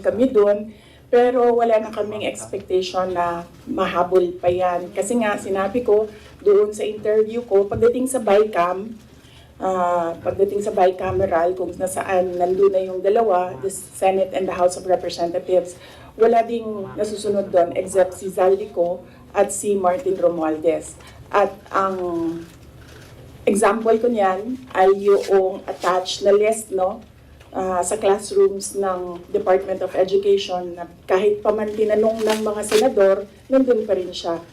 kami doon. Pero wala na kaming expectation na mahabol pa yan. Kasi nga, sinabi ko doon sa interview ko, pagdating sa bicameral, kung nasaan nandun na yung dalawa, the Senate and the House of Representatives, wala ding nasusunod doon except si Zaldico at si Martin Romualdez. At ang example ko niyan ay yung attached na list, no? Sa classrooms ng Department of Education na kahit pa man tinanong ng mga senador, nandun pa rin siya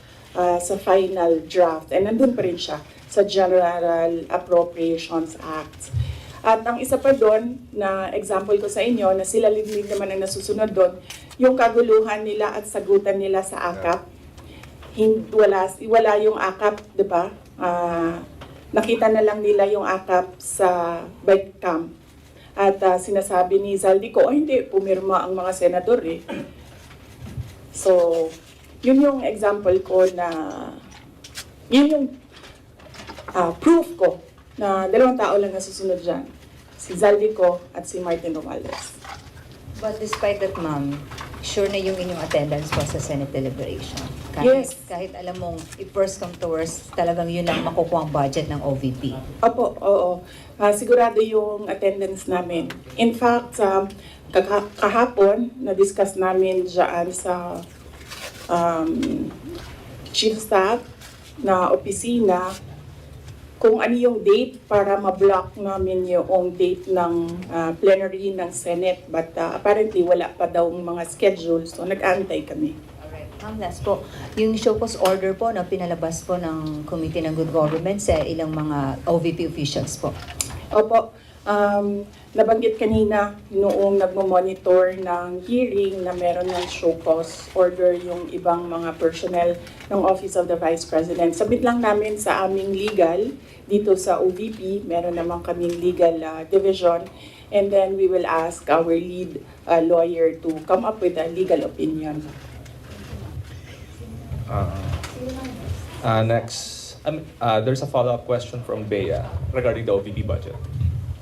sa final draft and nandun pa rin siya sa General Appropriations Act. At ang isa pa doon na example ko sa inyo na sila liglig naman ang nasusunod doon, yung kaguluhan nila at sagutan nila sa AKAP. Wala yung AKAP, di ba? Nakita na lang nila yung AKAP sa bike camp. At sinasabi ni Zaldico, hindi, pumirma ang mga senador eh. So, yun yung example ko na, yun yung proof ko na dalawang tao lang nasusunod dyan. Si Zaldico at si Martin Romualdez. But despite that, ma'am, sure na yung inyong attendance po sa Senate deliberation. Yes. Kahit alam mong if-first come to worst, talagang yun ang makukuha ang budget ng OVP. Opo, oo. Sigurado yung attendance namin. In fact, kahapon, na-discuss namin dyan sa chief staff na opisina kung ano yung date para ma-block namin yung date ng plenary ng Senate. But apparently, wala pa daw mga schedule, so nag-aantay kami. Alright. Ma'am, last po, yung show cause order po na pinalabas po ng Committee ng Good Government sa ilang mga OVP officials po. Opo, nabanggit kanina noong nagmo-monitor ng hearing na meron ng show cause order yung ibang mga personnel ng Office of the Vice President. Sabit lang namin sa aming legal dito sa OVP, meron naman kaming legal division, and then we will ask our lead lawyer to come up with a legal opinion. Next, there's a follow-up question from Bea regarding the OVP budget.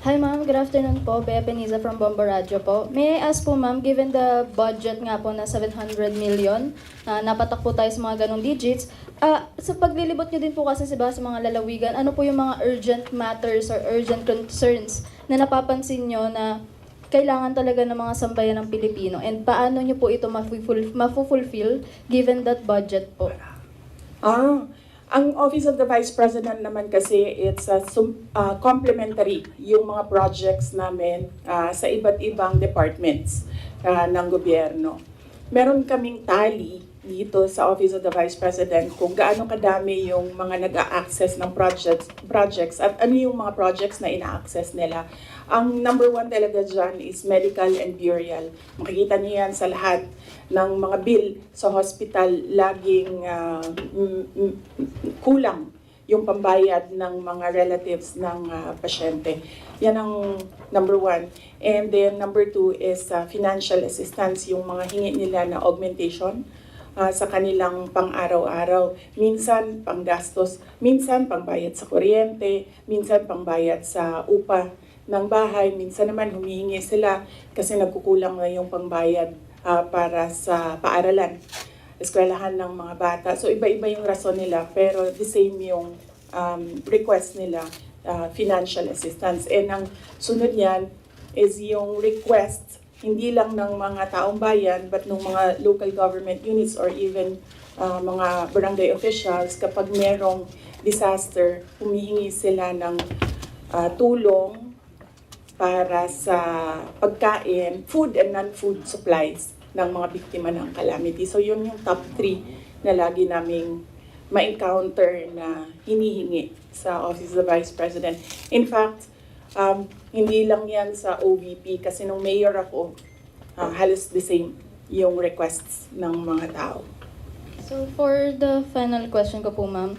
Hi ma'am, good afternoon po. Bea Peniza from Bombo Radio po. May I ask po ma'am, given the budget nga po na 700 million, napatak po tayo sa mga ganong digits, sa paglilibot nyo din po kasi sa mga lalawigan, ano po yung mga urgent matters or urgent concerns na napapansin nyo na kailangan talaga ng mga sambayan ng Pilipino, and paano nyo po ito mafulfill given that budget po? Ang Office of the Vice President naman kasi, it's complementary yung mga projects namin sa iba't ibang departments ng gobyerno. Meron kaming tally dito sa Office of the Vice President kung gaano kadami yung mga nag-a-access ng projects at ano yung mga projects na ina-access nila. Ang number one talaga dyan is medical and burial. Makikita niyo yan sa lahat ng mga bill sa hospital, laging kulang yung pambayad ng mga relatives ng pasyente. Yan ang number one. And then number two is financial assistance, yung mga hingi nila na augmentation sa kanilang pang-araw-araw. Minsan panggastos, minsan pangbayad sa kuryente, minsan pangbayad sa upa ng bahay, minsan naman humihingi sila kasi nagkukulang na yung pangbayad para sa paaralan, eskwelahan ng mga bata. So iba-iba yung rason nila, pero the same yung request nila, financial assistance. And ang sunod niyan is yung request hindi lang ng mga taong bayan but ng mga local government units or even mga barangay officials. Kapag merong disaster, humihingi sila ng tulong para sa pagkain, food and non-food supplies ng mga biktima ng calamity. So yun yung top 3 na lagi naming ma-encounter na hinihingi sa Office of the Vice President. In fact, hindi lang yan sa OVP kasi nung mayor ako, halos the same yung requests ng mga tao. So for the final question ko po ma'am,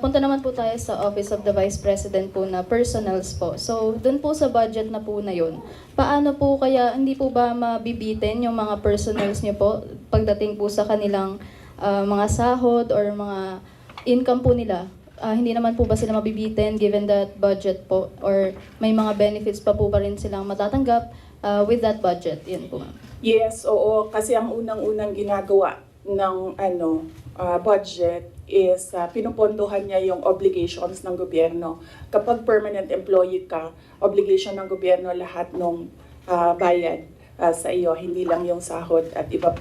punta naman po tayo sa Office of the Vice President po na personals po. So dun po sa budget na po na yun, paano po kaya, hindi po ba mabibitin yung mga personals nyo po pagdating po sa kanilang mga sahod or mga income po nila? Hindi naman po ba sila mabibitin given that budget po, or may mga benefits pa po ba rin silang matatanggap with that budget? Yun po ma'am. Yes, oo. Kasi ang unang-unang ginagawa ng budget is pinupondohan niya yung obligations ng gobyerno. Kapag permanent employee ka, obligation ng gobyerno lahat ng bayad sa iyo, hindi lang yung sahod at iba,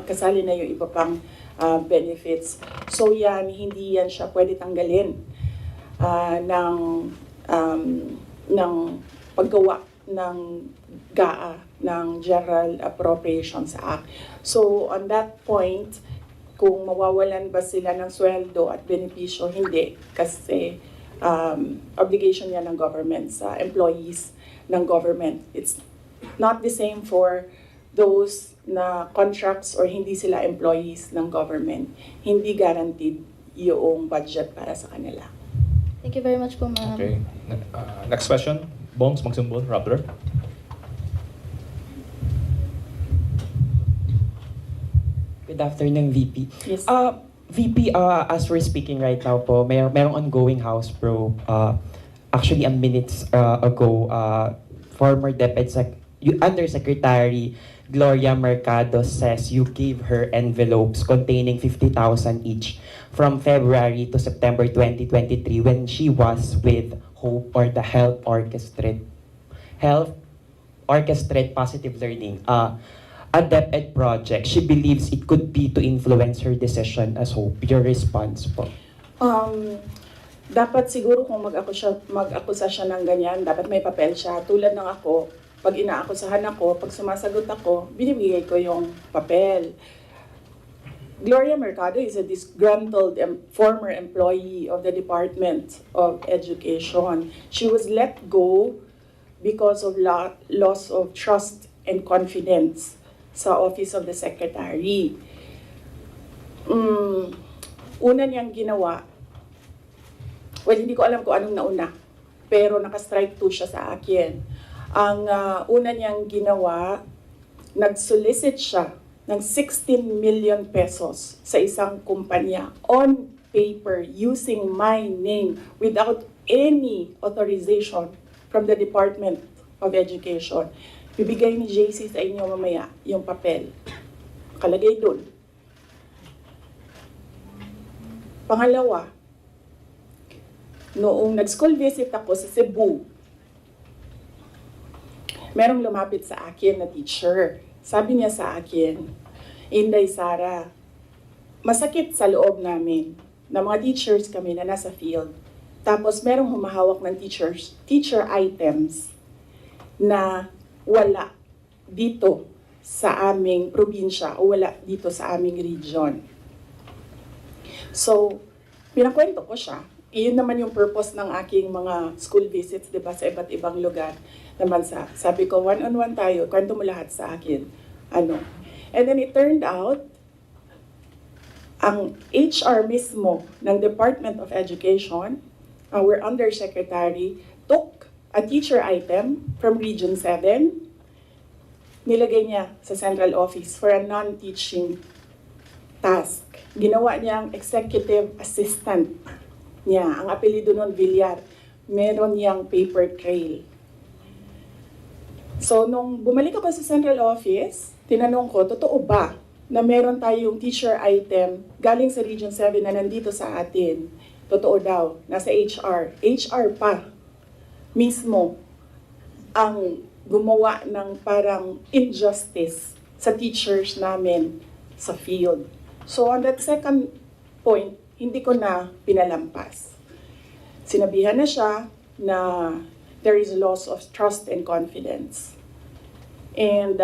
kasali na yung iba pang benefits. So yan, hindi yan siya pwede tanggalin ng paggawa ng GAA, ng General Appropriations Act. So on that point, kung mawawalan ba sila ng sweldo at benepisyo, hindi. Kasi obligation yan ng government sa employees ng government. It's not the same for those na contracts or hindi sila employees ng government. Hindi guaranteed yung budget para sa kanila. Thank you very much po, ma'am. Okay. Next question. Bongs Magsumbol, Rappler. Good afternoon, VP. Yes. VP, as we're speaking right now po, merong ongoing House probe. Actually, a minutes ago, former Undersecretary Gloria Mercado says you gave her envelopes containing 50,000 each from February to September 2023 when she was with Hope or the Health Orchestrate Positive Learning. A DepEd project. She believes it could be to influence her decision as Hope. Your response po? Dapat siguro kung mag-akusa siya ng ganyan, dapat may papel siya. Tulad ng ako, pag inaakusahan ako, pag sumasagot ako, binibigay ko yung papel. Gloria Mercado is a disgruntled former employee of the Department of Education. She was let go because of loss of trust and confidence sa Office of the Secretary. Una niyang ginawa, well, hindi ko alam kung anong nauna, pero naka-strike 2 siya sa akin. Ang una niyang ginawa, nag-solicit siya ng 16 million pesos sa isang kumpanya on paper using my name without any authorization from the Department of Education. Bibigay ni JC sa inyo mamaya yung papel. Kalagay doon. Pangalawa, noong nag-school visit ako sa Cebu, merong lumapit sa akin na teacher. Sabi niya sa akin, Inday Sara, masakit sa loob namin na mga teachers kami na nasa field. Tapos merong humahawak ng teacher items na wala dito sa aming probinsya o wala dito sa aming region. So, pinakwento ko siya. Iyon naman yung purpose ng aking mga school visits, di ba, sa iba't ibang lugar naman sabi ko, one-on-one tayo, kwento mo lahat sa akin. And then it turned out, ang HR mismo ng Department of Education, our Undersecretary, took a teacher item from Region 7, nilagay niya sa central office for a non-teaching task. Ginawa niyang executive assistant niya. Ang apelido nun, Villar. Meron niyang paper trail. So, nung bumalik ako sa central office, tinanong ko, totoo ba na meron tayong teacher item galing sa Region 7 na nandito sa atin? Totoo daw, nasa HR. HR pa mismo ang gumawa ng parang injustice sa teachers namin sa field. So on that second point, hindi ko na pinalampas. Sinabihan na siya na there is loss of trust and confidence. And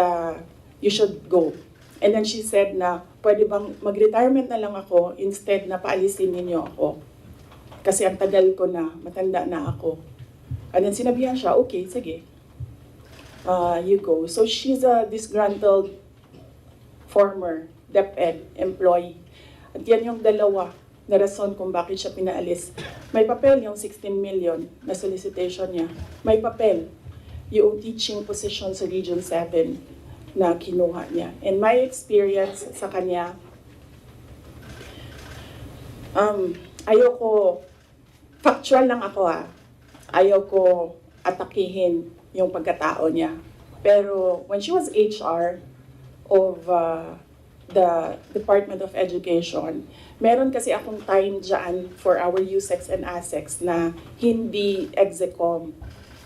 you should go. And then she said na, pwede bang mag-retirement na lang ako instead na paalisin ninyo ako. Kasi ang tagal ko na, matanda na ako. And then sinabihan siya, okay, sige. You go. So she's a disgruntled former DepEd employee. At yan yung dalawa na rason kung bakit siya pinaalis. May papel yung 16 million na solicitation niya. May papel yung teaching position sa Region 7 na kinuha niya. And my experience sa kanya, ayoko, factual lang ako ayoko atakihin yung pagkatao niya. Pero when she was HR, of the Department of Education. Meron kasi akong time dyan for our USECs and ASECs na hindi execom.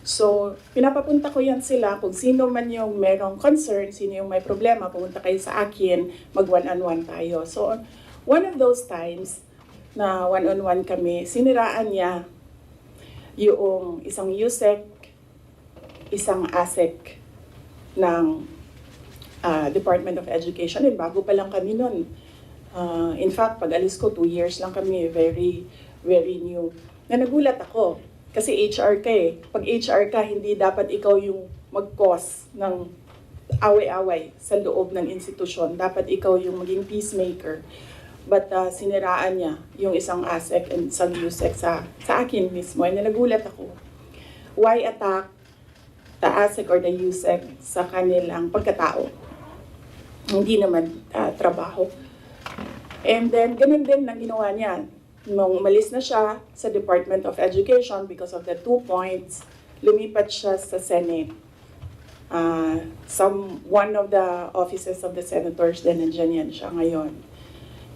So, pinapapunta ko yan sila kung sino man yung merong concern, sino yung may problema, pumunta kayo sa akin, mag one-on-one tayo. So, one of those times na one-on-one kami, siniraan niya yung isang USEC, isang ASEC ng Department of Education. And bago pa lang kami nun. In fact, pag alis ko, 2 years lang kami, very, very new. Na nagulat ako, kasi HR ka eh. Pag HR ka, hindi dapat ikaw yung mag-cause ng away-away sa loob ng institusyon. Dapat ikaw yung maging peacemaker. But siniraan niya yung isang ASEC and isang USEC sa akin mismo. And nagulat ako. Why attack the ASEC or the USEC sa kanilang pagkatao? Hindi naman trabaho. And then, ganun din ang ginawa niya. Nung umalis na siya sa Department of Education because of the 2 points, lumipat siya sa Senate. One of the offices of the senators din, nandiyan yan siya ngayon.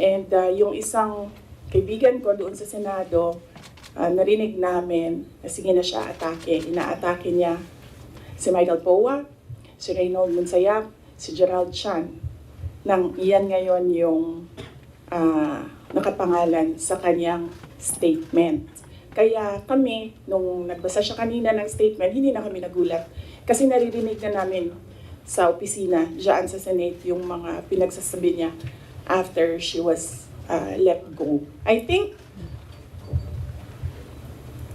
And yung isang kaibigan ko doon sa Senado, narinig namin na sige na siya atake. Inaatake niya si Michael Poa, si Reynold Monsayak, si Gerald Chan. Nang iyan ngayon yung nakapangalan sa kanyang statement. Kaya kami, nung nagbasa siya kanina ng statement, hindi na kami nagulat. Kasi naririnig na namin sa opisina, dyan sa Senate, yung mga pinagsasabi niya after she was let go. I think,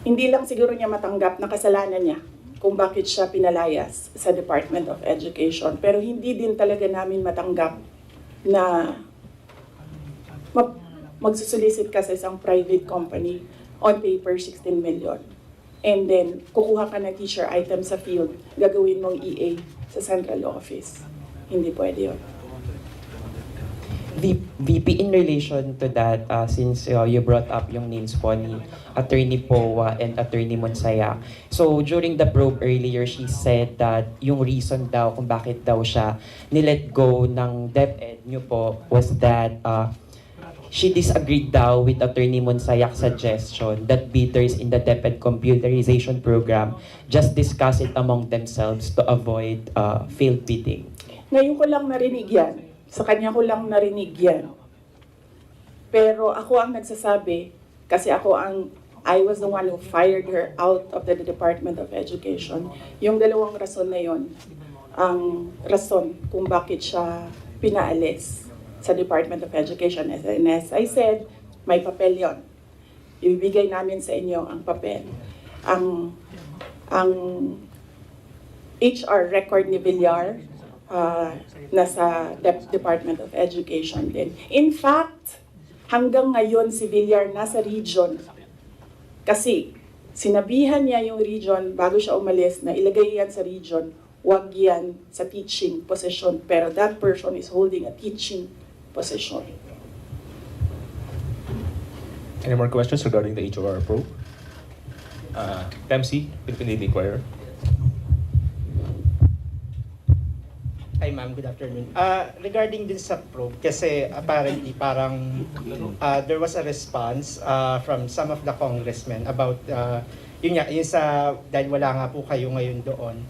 hindi lang siguro niya matanggap na kasalanan niya kung bakit siya pinalayas sa Department of Education. Pero hindi din talaga namin matanggap na magsusolicit ka sa isang private company on paper 16 million. And then, kukuha ka ng teacher item sa field, gagawin mong EA sa central office. Hindi pwede yun. VP, in relation to that, since you brought up yung names po ni Attorney Poa and Attorney Monsayak. So during the probe earlier, she said that yung reason daw kung bakit daw siya nilet go ng DepEd nyo po was that she disagreed daw with Attorney Monsayak's suggestion that bidders in the DepEd computerization program just discuss it among themselves to avoid failed bidding. Ngayon ko lang narinig yan. Sa kanya ko lang narinig yan. Pero ako ang nagsasabi, kasi I was the one who fired her out of the Department of Education. Yung dalawang rason na yon, ang rason kung bakit siya pinaalis sa Department of Education. And as I said, may papel yon. Ibibigay namin sa inyo ang papel. Ang HR record ni Villar, nasa Department of Education din. In fact, hanggang ngayon si Villar nasa region. Kasi sinabihan niya yung region bago siya umalis na ilagay yan sa region, wag yan sa teaching position. Pero that person is holding a teaching position. Any more questions regarding the HOR probe? MC, Philippine Daily Inquirer. Hi ma'am, good afternoon. Regarding din sa probe, kasi apparently parang there was a response from some of the congressmen about yun sa dahil wala nga po kayo ngayon doon.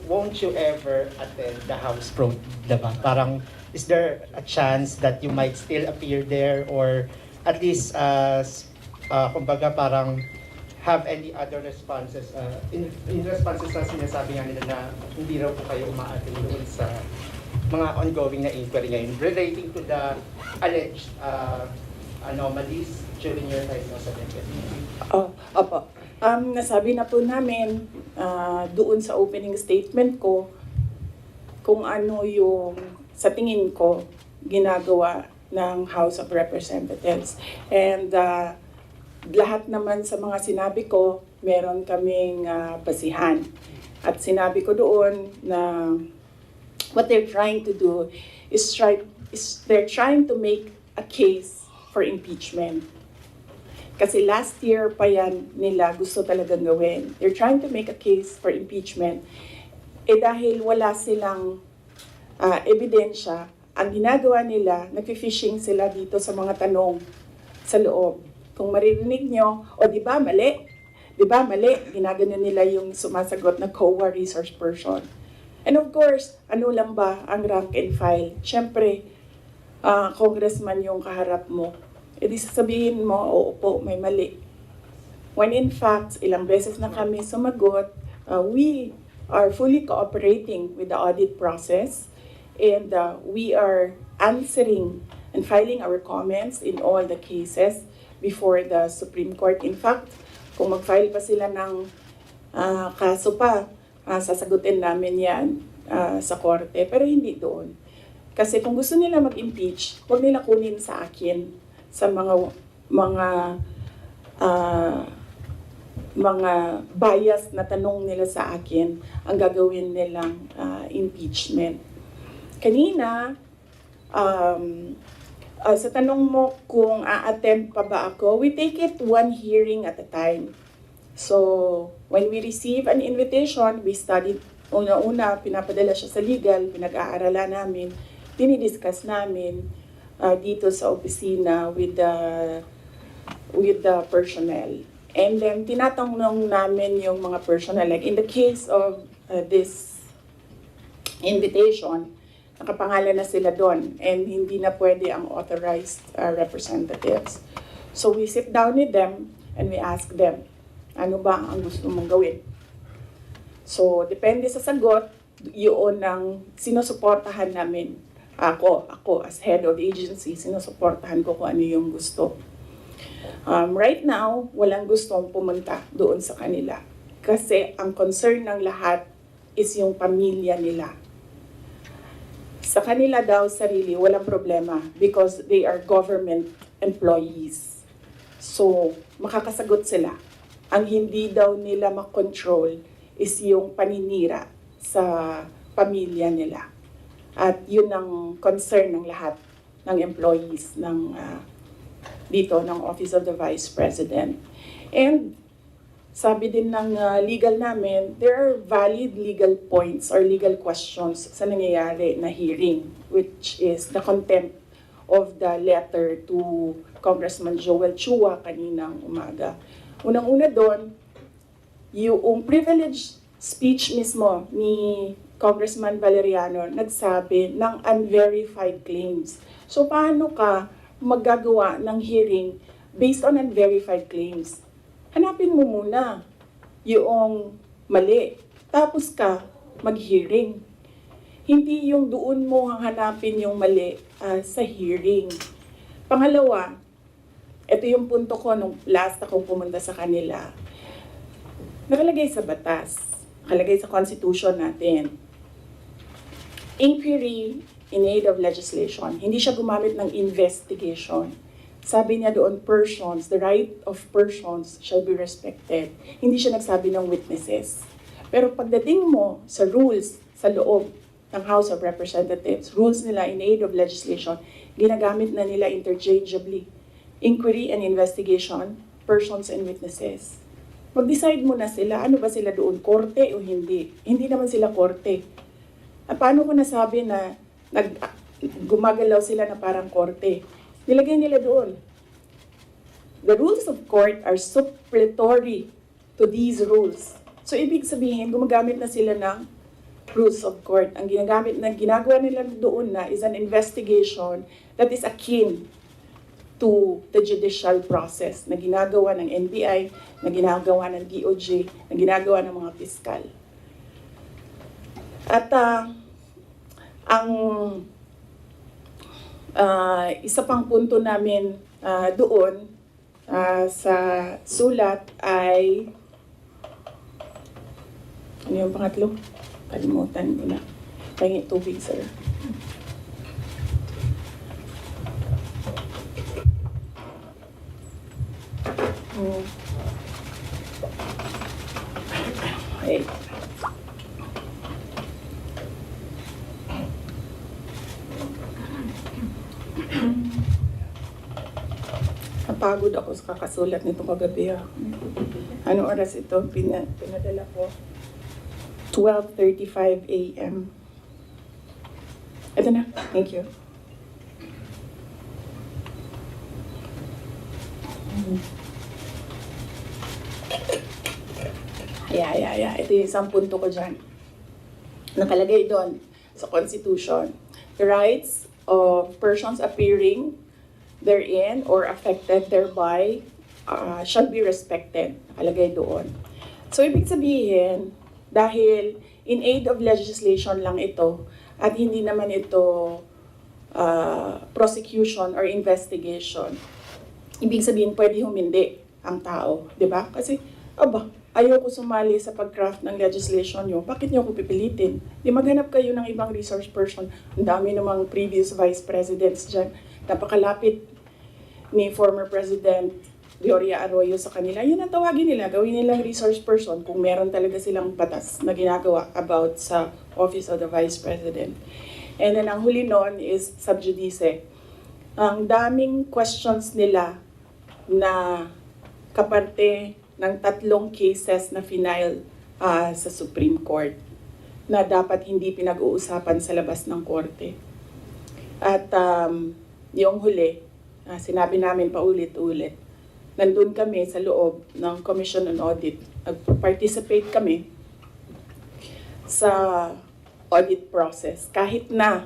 Won't you ever attend the House probe, diba? Parang is there a chance that you might still appear there or at least kumbaga parang have any other responses in responses na sinasabi nga nila na hindi raw po kayo umaattend doon sa mga ongoing na inquiry ngayon relating to the alleged anomalies during your time sa DepEd? Opo. Nasabi na po namin doon sa opening statement ko kung ano yung sa tingin ko ginagawa ng House of Representatives. And lahat naman sa mga sinabi ko, meron kaming basihan. At sinabi ko doon na what they're trying to do is they're trying to make a case for impeachment. Kasi last year pa yan nila gusto talagang gawin. They're trying to make a case for impeachment. Dahil wala silang ebidensya, ang ginagawa nila, nag-fishing sila dito sa mga tanong sa loob. Kung maririnig nyo, o di ba mali? Di ba mali? Ginagano nila yung sumasagot na COA resource person. And of course, ano lang ba ang rank and file? Siyempre, congressman yung kaharap mo. E di sasabihin mo, oo po, may mali. When in fact, ilang beses na kami sumagot, we are fully cooperating with the audit process, and we are answering and filing our comments in all the cases before the Supreme Court. In fact, kung mag-file pa sila ng kaso pa, sasagutin namin yan sa korte, pero hindi doon. Kasi kung gusto nila mag-impeach, huwag nila kunin sa akin sa mga bias na tanong nila sa akin ang gagawin nilang impeachment. Kanina, sa tanong mo kung a-attempt pa ba ako, we take it one hearing at a time. So, when we receive an invitation, we study, una-una, pinapadala siya sa legal, pinag-aaralan namin, dinidiscuss namin dito sa opisina with the personnel. And then, tinatanong namin yung mga personnel. Like in the case of this invitation, nakapangalan na sila doon and hindi na pwede ang authorized representatives. So we sit down with them and we ask them, ano ba ang gusto mong gawin? So depende sa sagot, yun ang sinusuportahan namin. Ako as head of agency, sinusuportahan ko kung ano yung gusto. Right now, walang gustong pumunta doon sa kanila. Kasi ang concern ng lahat is yung pamilya nila. Sa kanila daw sarili, walang problema because they are government employees. So, makakasagot sila. Ang hindi daw nila makontrol is yung paninira sa pamilya nila. At yun ang concern ng lahat ng employees ng dito ng Office of the Vice President. And sabi din ng legal namin, there are valid legal points or legal questions sa nangyayari na hearing, which is the contempt of the letter to Congressman Joel Chua kaninang umaga. Unang-una doon, yung privileged speech mismo ni Congressman Valeriano nagsabi ng unverified claims. So paano ka maggagawa ng hearing based on unverified claims? Hanapin mo muna yung mali. Tapos ka mag-hearing. Hindi yung doon mo hanapin yung mali sa hearing. Pangalawa, ito yung punto ko nung last akong pumunta sa kanila. Nakalagay sa batas, nakalagay sa constitution natin. Inquiry in aid of legislation. Hindi siya gumamit ng investigation. Sabi niya doon, persons, the right of persons shall be respected. Hindi siya nagsabi ng witnesses. Pero pagdating mo sa rules sa loob ng House of Representatives, rules nila in aid of legislation, ginagamit na nila interchangeably. Inquiry and investigation, persons and witnesses. Mag-decide mo na sila, ano ba sila doon, korte o hindi? Hindi naman sila korte. Paano ko nasabi na gumagalaw sila na parang korte? Nilagay nila doon. The rules of court are supplementary to these rules. So, ibig sabihin, gumagamit na sila ng rules of court. Ang ginagawa nila doon na is an investigation that is akin to the judicial process na ginagawa ng NBI, na ginagawa ng DOJ, na ginagawa ng mga piskal. At ang isa pang punto namin doon sa sulat ay, ano yung pangatlo? Kalimutan ko na. Pahingi tubig, sir. Okay. Napagod ako sa kakasulat nito kagabi. Ano oras ito? Pinadala ko. 12:35 a.m. Ito na. Thank you. Ito yung isang punto ko dyan. Nakalagay doon sa Constitution. The rights of persons appearing therein or affected thereby shall be respected. Nakalagay doon. So, ibig sabihin, dahil in aid of legislation lang ito, at hindi naman ito prosecution or investigation, ibig sabihin, pwede humindi ang tao, di ba? Kasi, ayoko sumali sa pag-craft ng legislation nyo, bakit nyo ako pipilitin? Di maghanap kayo ng ibang resource person. Ang dami namang previous vice presidents dyan. Napakalapit ni former President Gloria Arroyo sa kanila. Yun ang tawagin nila, gawin nilang resource person kung meron talaga silang batas na ginagawa about sa Office of the Vice President. And then ang huli noon is sub judice. Ang daming questions nila na kaparte ng 3 cases na final sa Supreme Court na dapat hindi pinag-uusapan sa labas ng korte. At yung huli, sinabi namin paulit-ulit, nandun kami sa loob ng Commission on Audit. Nag-participate kami sa audit process. Kahit na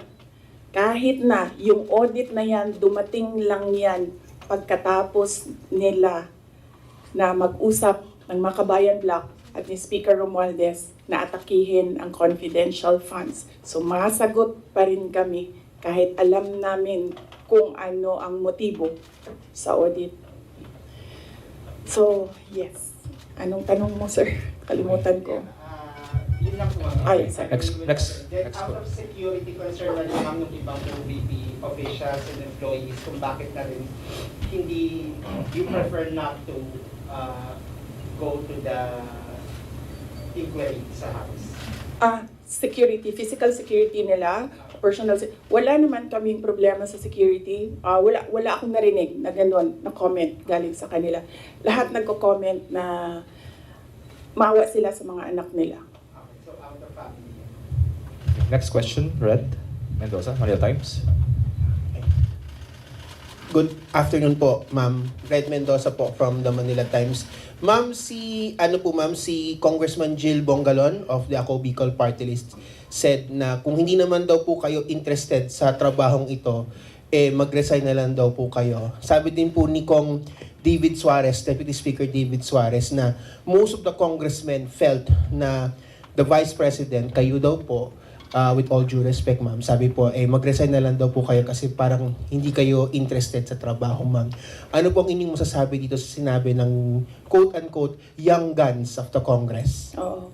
yung audit na yan, dumating lang yan pagkatapos nila na mag-usap ng Makabayan Block at ni Speaker Romualdez na atakihin ang confidential funds. So masagot pa rin kami kahit alam namin kung ano ang motibo sa audit. So, yes. Anong tanong mo, sir? Kalimutan ko. Yun lang po, ma'am. Ay, sorry. Next. Out of security concern na lang ng ibang OVP officials and employees kung bakit na rin hindi you prefer not to go to the inquiry sa House. Security, physical security nila, personal, wala naman kaming problema sa security. Wala akong narinig na gano'n, na comment galing sa kanila. Lahat nagko-comment na maawa sila sa mga anak nila. Okay, so out of family. Next question, Red Mendoza, Manila Times. Good afternoon po, Ma'am. Red Mendoza po from the Manila Times. Ma'am, si Congressman Jill Bongalon of the Ako Bicol Party List said na kung hindi naman daw po kayo interested sa trabahong ito, mag-resign na lang daw po kayo. Sabi din po ni Kong David Suarez, Deputy Speaker David Suarez, na most of the congressmen felt na the Vice President, kayo daw po, with all due respect, ma'am, sabi po, mag-resign na lang daw po kayo kasi parang hindi kayo interested sa trabaho, ma'am. Ano po ang inyong masasabi dito sa sinabi ng quote-unquote young guns of the Congress? Oo.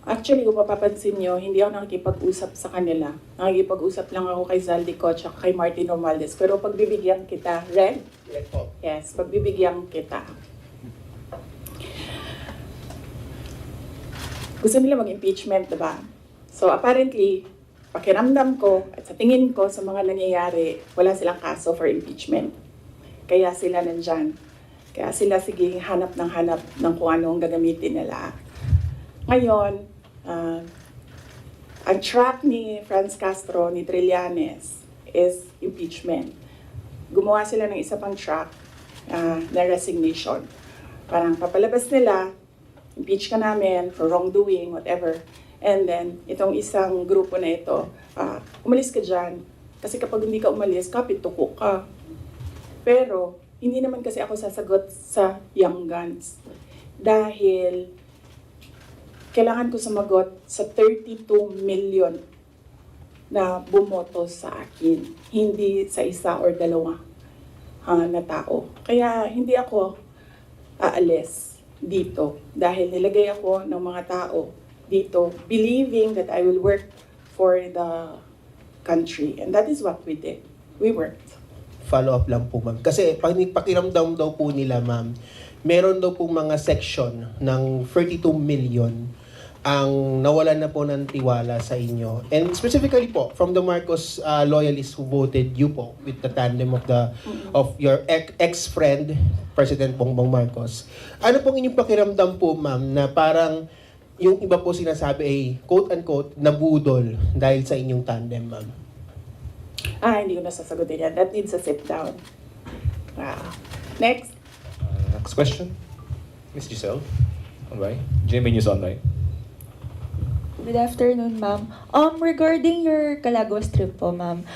Actually, kung mapapansin nyo, hindi ako nakikipag-usap sa kanila. Nakikipag-usap lang ako kay Zaldico at kay Martin Romualdez. Pero pagbibigyan kita, Red? Yes po. Yes, pagbibigyan kita. Gusto nila mag-impeachment, diba? So apparently, pakiramdam ko at sa tingin ko sa mga nangyayari, wala silang kaso for impeachment. Kaya sila nandyan. Kaya sila sige hanap ng kung ano ang gagamitin nila. Ngayon, ang track ni Franz Castro, ni Trillanes, is impeachment. Gumawa sila ng isa pang track na resignation. Parang papalabas nila, impeach ka namin for wrongdoing, whatever. And then, itong isang grupo na ito, umalis ka dyan. Kasi kapag hindi ka umalis, kapit tuko ka. Pero, hindi naman kasi ako sasagot sa young guns. Dahil, kailangan ko sumagot sa 32 million na bumoto sa akin. Hindi sa isa or dalawa na tao. Kaya, hindi ako aalis dito. Dahil nilagay ako ng mga tao dito, believing that I will work for the country. And that is what we did. We worked. Follow-up lang po, ma'am. Kasi pakiramdam daw po nila, ma'am, meron daw po mga section ng 32 million ang nawalan na po ng tiwala sa inyo. And specifically po, from the Marcos loyalists who voted you po with the tandem of your ex-friend, President Bongbong Marcos. Ano pong inyong pakiramdam po, ma'am, na parang yung iba po sinasabi ay quote-unquote nabudol dahil sa inyong tandem, ma'am? Hindi ko nasasagutin yan. That needs a sit down. Next. Next question. Miss Giselle. Online. GMA News Online. Good afternoon, ma'am. Regarding your Calaguas trip po, ma'am,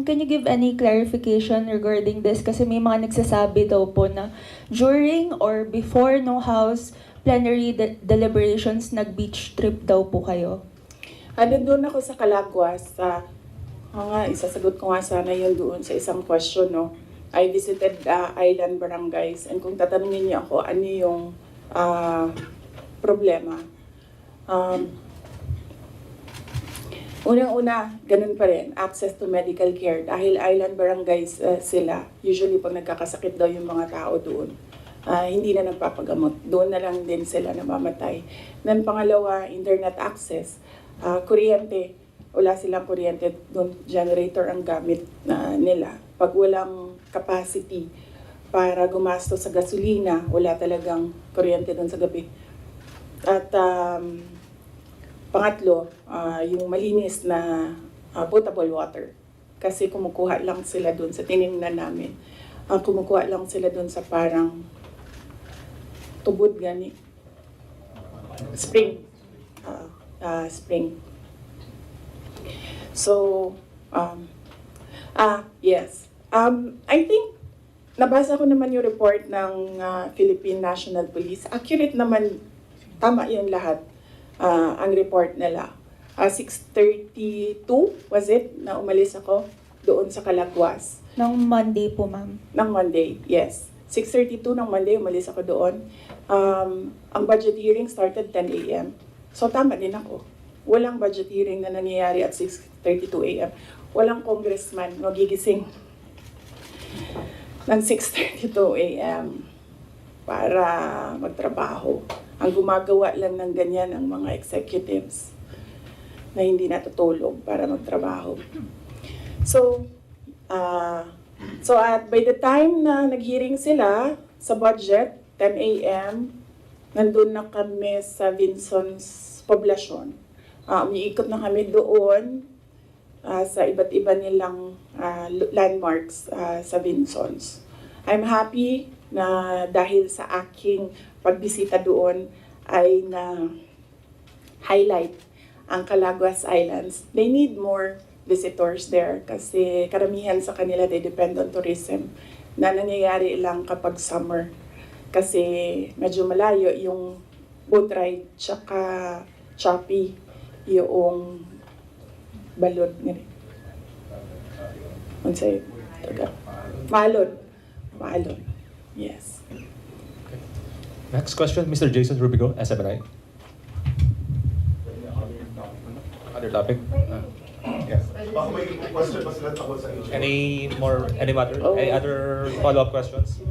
can you give any clarification regarding this? Kasi may mga nagsasabi daw po na during or before no House plenary deliberations, nag-beach trip daw po kayo. Doon ako sa Calaguas. Isasagot ko nga sana yun doon sa isang question, no? I visited island barangays, and kung tatanungin niyo ako, ano yung problema? Unang-una, ganun pa rin, access to medical care. Dahil island barangays sila, usually pag nagkakasakit daw yung mga tao doon, hindi na nagpapagamot. Doon na lang din sila namamatay. Then pangalawa, internet access. Kuryente, wala silang kuryente doon, generator ang gamit nila. Pag walang capacity para gumasto sa gasolina, wala talagang kuryente doon sa gabi. At pangatlo, yung malinis na potable water. Kasi kumukuha lang sila doon sa tiningnan namin. Kumukuha lang sila doon sa parang tubod gani. Spring. Spring. So, yes. I think, nabasa ko naman yung report ng Philippine National Police. Accurate naman, tama yun lahat. Ang report nila. 6:32 was it na umalis ako doon sa Calaguas. Nung Monday po, ma'am. Ng Monday, yes. 6:32 ng Monday, umalis ako doon. Ang budget hearing started 10 a.m. So tama din ako. Walang budget hearing na nangyayari at 6:32 a.m. Walang congressman magigising ng 6:32 a.m. para magtrabaho. Ang gumagawa lang ng ganyan ang mga executives na hindi natutulog para magtrabaho. So at by the time na nag-hearing sila sa budget, 10 a.m., nandun na kami sa Vinson's poblasyon. Umiikot na kami doon sa iba't iba nilang landmarks sa Vinson's. I'm happy na dahil sa aking pagbisita doon ay na-highlight ang Calaguas Islands. They need more visitors there kasi karamihan sa kanila they depend on tourism na nangyayari lang kapag summer kasi medyo malayo yung boat ride tsaka choppy yung balod nila. Ano sa'yo? Maalon. Yes. Next question, Mr. Jason Rubigo, SMNI. Other topic? Yes. Baka may question pa sila tungkol sa issue. Any other follow-up questions?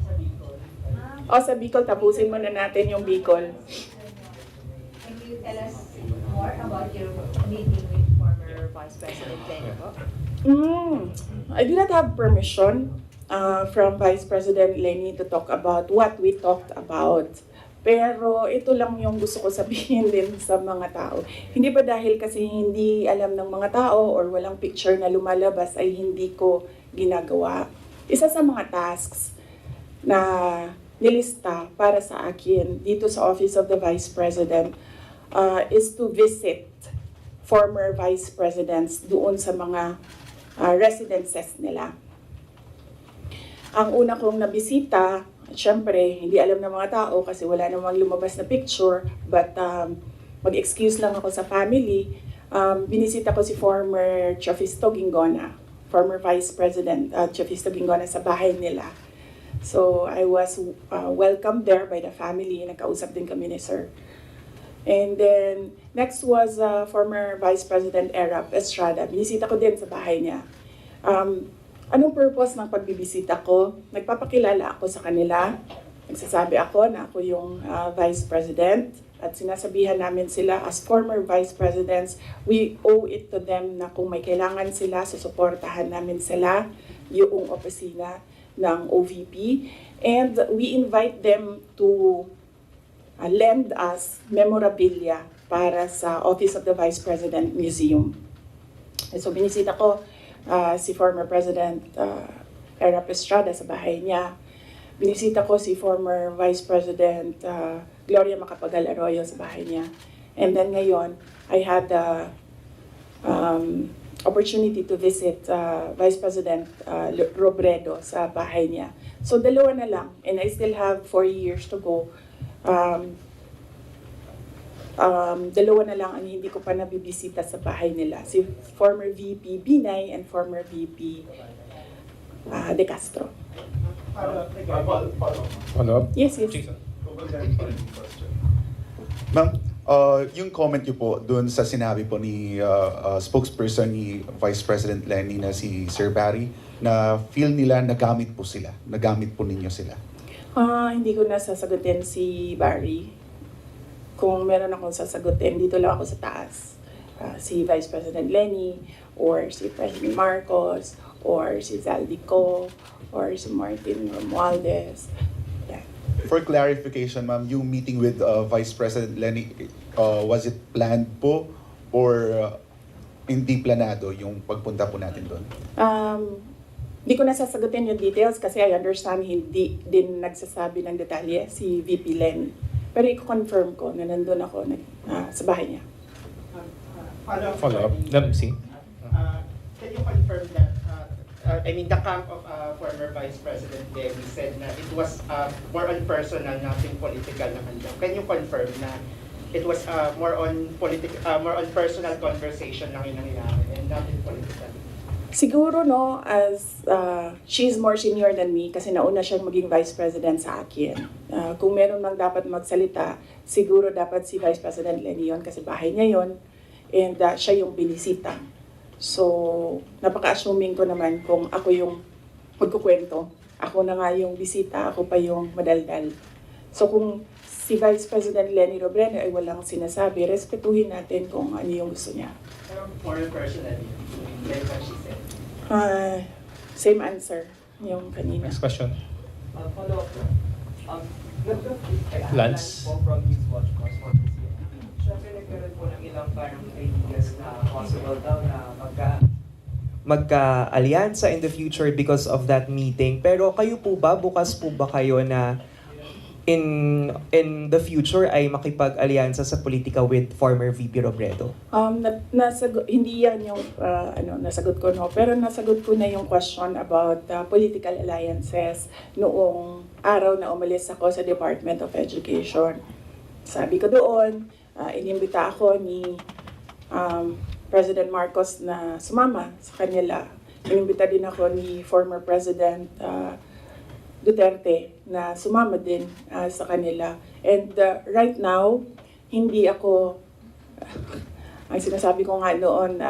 Sa Bicol, tapusin muna natin yung Bicol. Can you tell us more about your meeting with former Vice President Lenny po? I do not have permission from Vice President Lenny to talk about what we talked about. Pero ito lang yung gusto ko sabihin din sa mga tao. Hindi ba dahil kasi hindi alam ng mga tao or walang picture na lumalabas ay hindi ko ginagawa. Isa sa mga tasks na nilista para sa akin dito sa Office of the Vice President is to visit former Vice Presidents doon sa mga residences nila. Ang una kong nabisita, syempre, hindi alam ng mga tao kasi wala namang lumabas na picture, but mag-excuse lang ako sa family. Binisita ko si former Chafisto Gingona, former Vice President Chafisto Gingona sa bahay nila. So I was welcomed there by the family. Nakausap din kami ni Sir. And then, next was former Vice President Erap Estrada. Binisita ko din sa bahay niya. Anong purpose ng pagbibisita ko? Nagpapakilala ako sa kanila. Nagsasabi ako na ako yung Vice President. At sinasabihan namin sila as former Vice Presidents, we owe it to them na kung may kailangan sila, susuportahan namin sila, yung opisina ng OVP. And we invite them to lend us memorabilia para sa Office of the Vice President Museum. So binisita ko si former President Erap Estrada sa bahay niya. Binisita ko si former Vice President Gloria Macapagal Arroyo sa bahay niya. And then ngayon, I had the opportunity to visit Vice President Robredo sa bahay niya. So dalawa na lang, and I still have 4 years to go. Dalawa na lang ang hindi ko pa nabibisita sa bahay nila. Si former VP Binay and former VP De Castro. Follow-up? Yes, yes. Jason. Ma'am, yung comment niyo po doon sa sinabi po ni spokesperson ni Vice President Lenny na si Sir Barry na feel nila nagamit po sila, nagamit po ninyo sila. Hindi ko na sasagutin si Barry. Kung meron akong sasagutin, dito lang ako sa taas. Si Vice President Lenny, or si President Marcos, or si Zaldico, or si Martin Romualdez. Yeah. For clarification, ma'am, yung meeting with Vice President Lenny, was it planned po or hindi planado yung pagpunta po natin doon? Hindi ko na sasagutin yung details kasi I understand hindi din nagsasabi ng detalye si VP Lenny. Pero i-confirm ko na nandun ako sa bahay niya. Follow-up. MC. Can you confirm that, I mean, the camp of former Vice President Lenny said na it was more on personal, nothing political naman daw. Can you confirm na it was more on personal conversation lang yung nangyayari and nothing political? Siguro no, as she's more senior than me kasi nauna siyang maging Vice President sa akin. Kung meron mang dapat magsalita, siguro dapat si Vice President Lenny yun kasi bahay niya yun and siya yung binisita. So, napaka-assuming ko naman kung ako yung magkukwento. Ako na nga yung bisita, ako pa yung madaldal. So, kung si Vice President Lenny Robredo ay walang sinasabi, respetuhin natin kung ano yung gusto niya. Pero more personally, like what she said. Same answer yung kanina. Next question. Follow-up. Lance? From Newswatch Siyempre, nagkaroon po ng ilang parang ideas na possible daw na magka-alyansa in the future because of that meeting. Pero kayo po ba, bukas po ba kayo na in the future ay makipag-alyansa sa politika with former VP Robredo? Hindi yan yung nasagot ko, no? Pero nasagot ko na yung question about political alliances noong araw na umalis ako sa Department of Education. Sabi ko doon, inimbita ako ni President Marcos na sumama sa kanila. Inimbita din ako ni former President Duterte na sumama din sa kanila. And right now, hindi ako, ang sinasabi ko nga noon,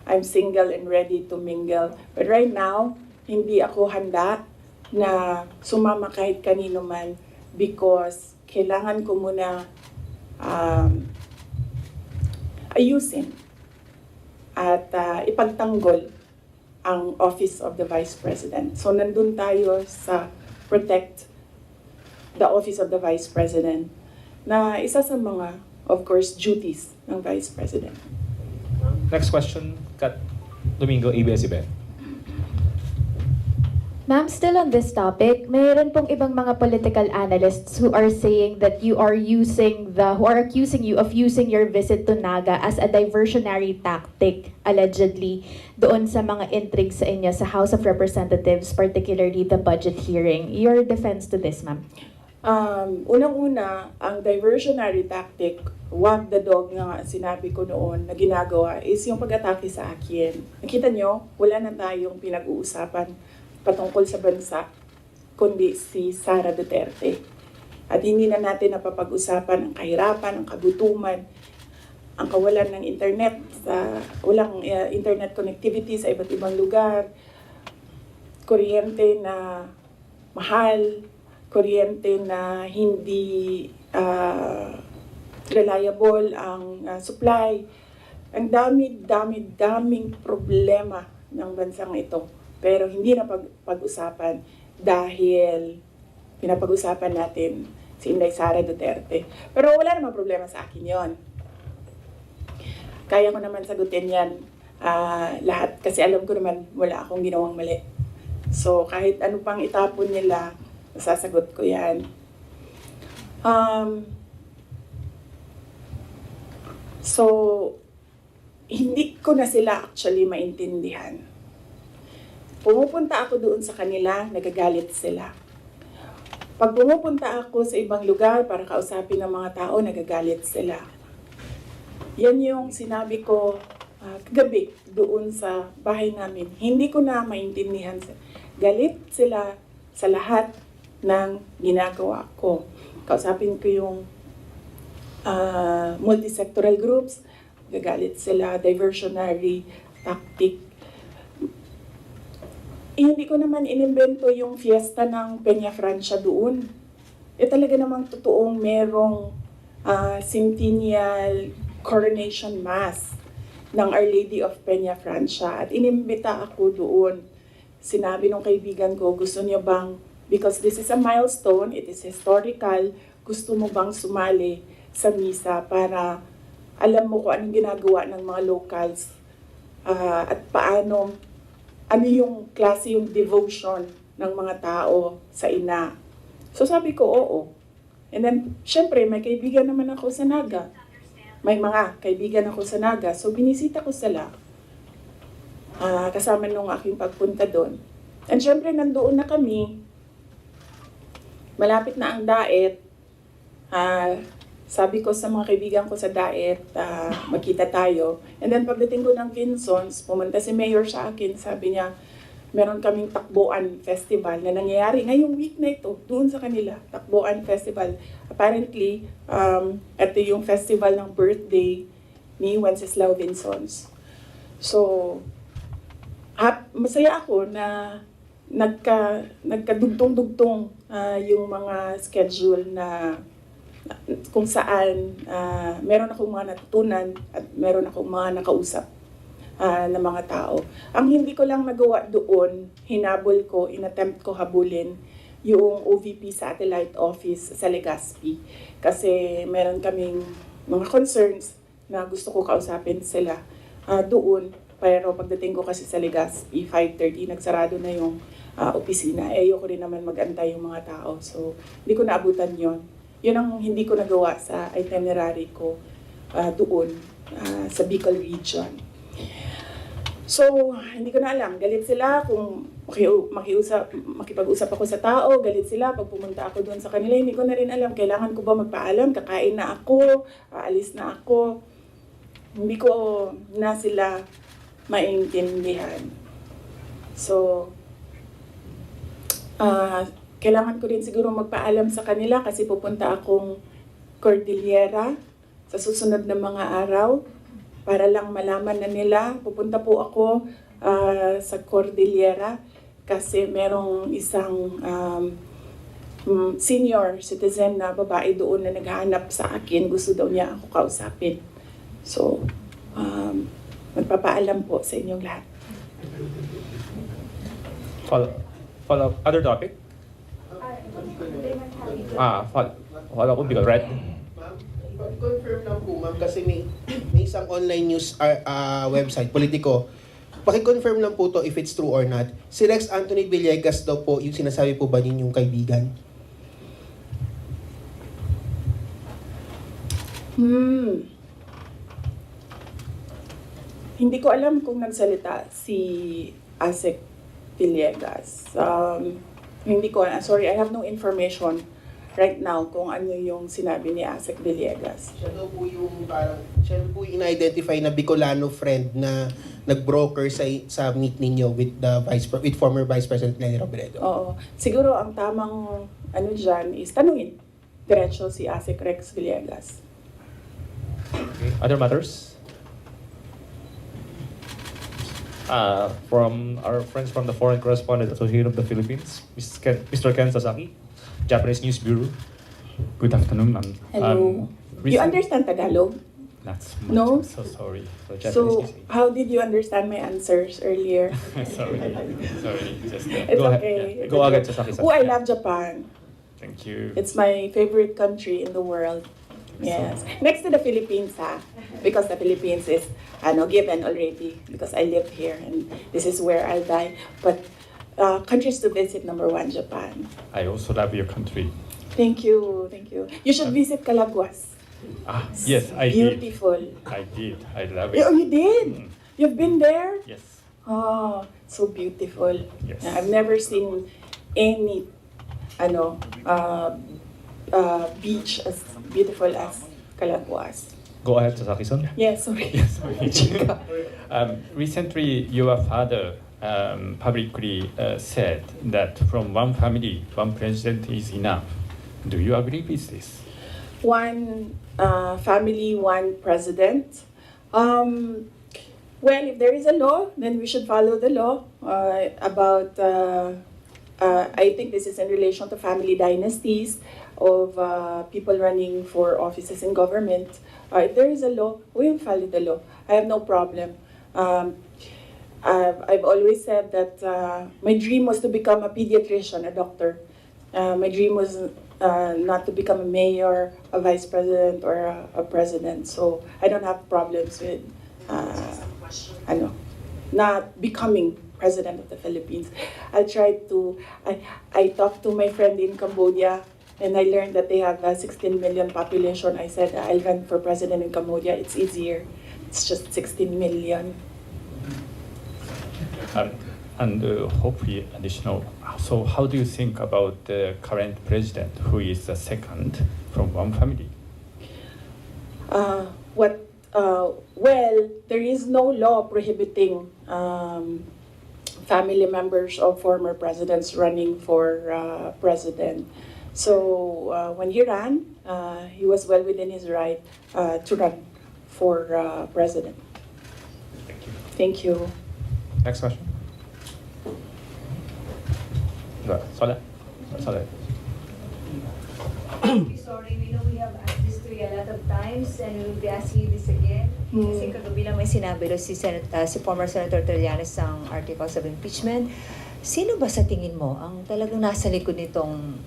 I'm single and ready to mingle. But right now, hindi ako handa na sumama kahit kanino man because kailangan ko muna ayusin at ipagtanggol ang Office of the Vice President. So nandun tayo sa protect the Office of the Vice President na isa sa mga, of course, duties ng Vice President. Next question, Kat Domingo, ABS-CBN. Ma'am, still on this topic, mayroon pong ibang mga political analysts who are saying that you are who are accusing you of using your visit to Naga as a diversionary tactic, allegedly, doon sa mga intrigue sa inyo sa House of Representatives, particularly the budget hearing. Your defense to this, ma'am? Unang-una, ang diversionary tactic, wag the dog nga sinabi ko noon na ginagawa is yung pag-atake sa akin. Nakita nyo, wala na tayong pinag-uusapan patungkol sa bansa, kundi si Sara Duterte. At hindi na natin napapag-usapan ang kahirapan, ang kagutuman, ang kawalan ng internet, walang internet connectivity sa iba't ibang lugar, kuryente na mahal, kuryente na hindi reliable ang supply. Ang daming problema ng bansang ito. Pero hindi na pag-usapan dahil pinapag-usapan natin si Inday Sara Duterte. Pero wala namang problema sa akin yon. kaya ko naman sagutin yan lahat kasi alam ko naman wala akong ginawang mali. So kahit ano pang itapon nila, masasagot ko yan. So, hindi ko na sila actually maintindihan. Pumupunta ako doon sa kanila, nagagalit sila. Pag pumupunta ako sa ibang lugar para kausapin ng mga tao, nagagalit sila. Yan yung sinabi ko kagabi doon sa bahay namin. Hindi ko na maintindihan. Galit sila sa lahat ng ginagawa ko. Kausapin ko yung multisectoral groups, gagalit sila, diversionary tactic. Hindi ko naman inimbento yung fiesta ng Peña Francia doon. Talaga namang totoong merong centennial coronation mass ng Our Lady of Peña Francia. At inimbita ako doon. Sinabi ng kaibigan ko, gusto niya bang, because this is a milestone, it is historical, gusto mo bang sumali sa misa para alam mo kung anong ginagawa ng mga locals at paano, ano yung klase yung devotion ng mga tao sa ina. So sabi ko, oo. And then, syempre, may kaibigan naman ako sa Naga. May mga kaibigan ako sa Naga. So binisita ko sila. Kasama nung aking pagpunta doon. And syempre, nandoon na kami. Malapit na ang daet. Sabi ko sa mga kaibigan ko sa daet, magkita tayo. And then pagdating ko ng Vinsons, pumunta si Mayor sa akin, sabi niya, meron kaming Takbuan Festival na nangyayari ngayong week na ito, doon sa kanila, Takbuan Festival. Apparently, ito yung festival ng birthday ni Wenceslao Vinsons. So, masaya ako na nagkadugtong-dugtong yung mga schedule na kung saan meron akong mga natutunan at meron akong mga nakausap na mga tao. Ang hindi ko lang nagawa doon, hinabol ko, inattempt ko habulin yung OVP Satellite Office sa Legazpi. Kasi meron kaming mga concerns na gusto ko kausapin sila doon. Pero pagdating ko kasi sa Legazpi, 5:30, nagsarado na yung opisina. Ayoko rin naman mag-antay yung mga tao. So, hindi ko naabutan yon. Yun ang hindi ko nagawa sa itinerary ko doon sa Bicol region. So, hindi ko na alam. Galit sila kung makipag-usap ako sa tao. Galit sila pag pumunta ako doon sa kanila. Hindi ko na rin alam. Kailangan ko ba magpaalam? Kakain na ako? Aalis na ako? Hindi ko na sila maintindihan. So, kailangan ko rin siguro magpaalam sa kanila kasi pupunta akong Cordillera sa susunod na mga araw para lang malaman na nila. Pupunta po ako sa Cordillera kasi merong isang senior citizen na babae doon na naghahanap sa akin. Gusto daw niya ako kausapin. So, magpapaalam po sa inyong lahat. Follow other topic? Follow up because right? Ma'am, confirm lang po ma'am kasi may isang online news website, Politico. Paki-confirm lang po to if it's true or not. Si Rex Anthony Villegas daw po, yung sinasabi po ba ninyong kaibigan? Hindi ko alam kung nagsalita si Asek Villegas. Hindi ko, sorry, I have no information right now kung ano yung sinabi ni Asek Villegas. Siya daw po yung parang, siya po yung ina-identify na Bicolano friend na nag-broker sa meet ninyo with former Vice President Leni Robredo. Oo. Siguro ang tamang ano dyan is tanungin diretso si Asek Rex Villegas. Okay. Other matters? From our friends from the Foreign Correspondent Association of the Philippines, Mr. Ken Sasaki, Japanese News Bureau. Good afternoon, ma'am. Hello. You understand Tagalog? Not so much. No? So sorry. So, how did you understand my answers earlier? sorry. Just It's Go okay. ahead. Go ahead, Sasaki. Oh, I love Japan. thank you. It's my favorite country in the world. Yes. Next to the Philippines, ha? because the Philippines is given already because I live here and this is where I'll die. But countries to visit, number one, Japan. I also love your country. Thank you, thank you. You should visit Calaguas. Yes, I did. Beautiful. I did. I love Oh, it. you did? You've been there? Yes. Oh, so beautiful. Yes. I've never seen any beach as beautiful as Calaguas. Go ahead, Sasaki-san. Yeah, sorry. Recently, your father publicly said that from one family, one president is enough. Do you agree with this? One family, one president. Well, if there is a law, then we should follow the law I think this is in relation to family dynasties of people running for offices in government. If there is a law, we will follow the law. I have no problem. I've always said that my dream was to become a pediatrician, a doctor. My dream was not to become a mayor, a vice president, or a president. So I don't have problems with not becoming president of the Philippines. I talked to my friend in Cambodia, and I learned that they have a 16 million population. I said, I'll run for president in Cambodia. It's easier. It's just 16 million. And hopefully additional. So how do you think about the current president, who is the second from one family? Well, there is no law prohibiting family members of former presidents running for president. So when he ran, he was well within his right to run for president. Thank you. Next question. Soleh. Sorry, we know we have asked this to you a lot of times and we will be asking you this again. Kasi kagabi lang may sinabi doon si former Senator Trillanes ng articles of impeachment. Sino ba sa tingin mo ang talagang nasa likod nitong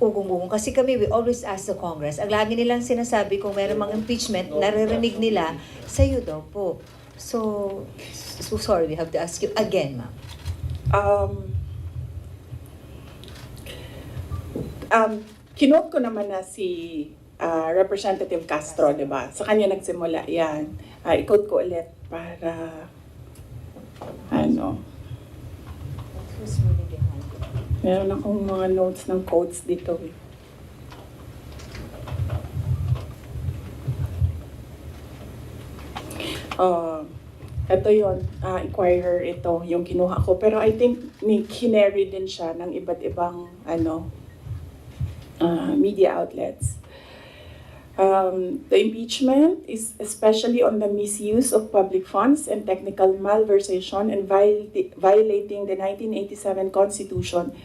ugong-ugong? Kasi kami, we always ask the Congress. Ang lagi nilang sinasabi kung meron mga impeachment, naririnig nila, sa'yo daw po. So sorry, we have to ask you again, ma'am. Kinote ko naman na si Representative Castro, di ba? Sa kanya nagsimula yan. I-quote ko ulit para meron akong mga notes ng quotes dito eh. Ito yon, Inquirer ito, yung kinuha ko. Pero I think kinary din siya ng iba't ibang media outlets. The impeachment is especially on the misuse of public funds and technical malversation and violating the 1987 Constitution